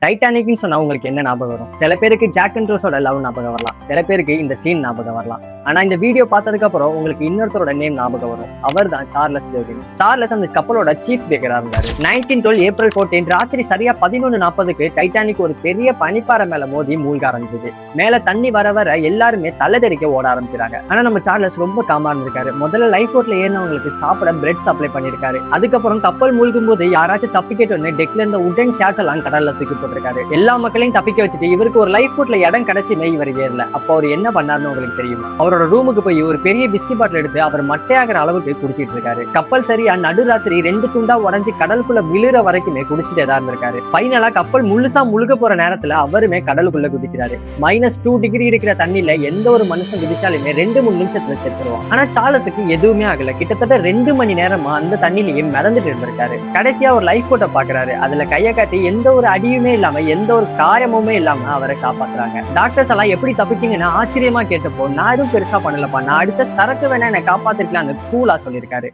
டைட்டானிக்னு சொன்னா உங்களுக்கு என்ன ஞாபகம் வரும்? சில பேருக்கு ஜாக் அண்ட் ரோஸோட லவ் ஞாபகம் வரலாம், சில பேருக்கு இந்த சீன் ஞாபகம் வரலாம். ஆனா இந்த வீடியோ பார்த்ததுக்கு அப்புறம் உங்களுக்கு இன்னொருத்தரோட நேம் ஞாபகம் வரும். அவர் தான் சார்லஸ் ஜோகின்ஸ். சார்லஸ் அந்த கப்பலோட சீஃப் பேக்கரா இருந்தாரு. 1912 ஏப்ரல் 14 ராத்திரி சரியா 11:40க்கு டைட்டானிக் ஒரு பெரிய பனிப்பாறை மேல மோதி மூழ்க ஆரம்பிக்குது. மேல தண்ணி வர வர எல்லாருமே தலை தெறிக்க ஓட ஆரம்பிக்கிறாங்க. ஆனா நம்ம சார்லஸ் ரொம்ப காமா இருந்திருக்காரு. முதல்ல லைஃப் போட்ல ஏறினவங்களுக்கு சாப்பிட பிரெட் சப்ளை பண்ணிருக்காரு. அதுக்கப்புறம் கப்பல் மூழ்கும் போது யாராச்சும் தப்பிக்கட்டும்னு டெக்ல இருந்த உடன் சேர்ஸ் எல்லாம் கடல்ல தூக்கி போட்டிருக்காரு. எல்லா மக்களையும் தப்பிக்க வச்சுட்டு இவருக்கு ஒரு லைஃப் போட்ல இடம் கிடைச்சுமே இவர் ஏறல. அப்போ அவர் என்ன பண்ணாருன்னு உங்களுக்கு தெரியுமா? அவரோட ரூமுக்கு போய் ஒரு பெரிய பிஸ்கி பாட்டில் எடுத்து அவர் மட்டையாகிற அளவுக்கு குடிச்சிட்டு இருக்காரு. கப்பல் சரியா நடுராத்திரி 2 துண்டா உடஞ்சி கடலுக்குள்ள விழுற வரைக்குமே குடிச்சிட்டே தான் இருந்திருக்காரு. ஃபைனலா கப்பல் முழுசா முழுக போற நேரத்துல அவருமே கடலுக்குள்ள குதிக்கிறாரு. -2 டிகிரி இருக்கிற தண்ணியில எந்த ஒரு மனுஷன் குதிச்சாலுமே 2-3 நிமிஷத்துல செத்துருவான். ஆனா சார்லஸுக்கு எதுவுமே ஆகல. கிட்டத்தட்ட 2 மணி நேரமா அந்த தண்ணிலேயே மிதந்துட்டு இருந்திருக்காரு. கடைசியா ஒரு லைஃப் போட்டை பாக்குறாரு. அதுல கையை காட்டி எந்த ஒரு அடியுமே இல்லாம எந்த ஒரு காயமுமே இல்லாம அவரை காப்பாத்துறாங்க. டாக்டர்ஸ் எல்லாம் எப்படி தப்பிச்சிங்கன்னு ஆச்சரியமா கேட்டப்போ, நான் எதுவும் பெருசா பண்ணலப்பா, நான் அடிச்ச சரக்கு வேணா என்னை காப்பாத்திருக்கலாம்னு கூலா சொல்லியிருக்காரு.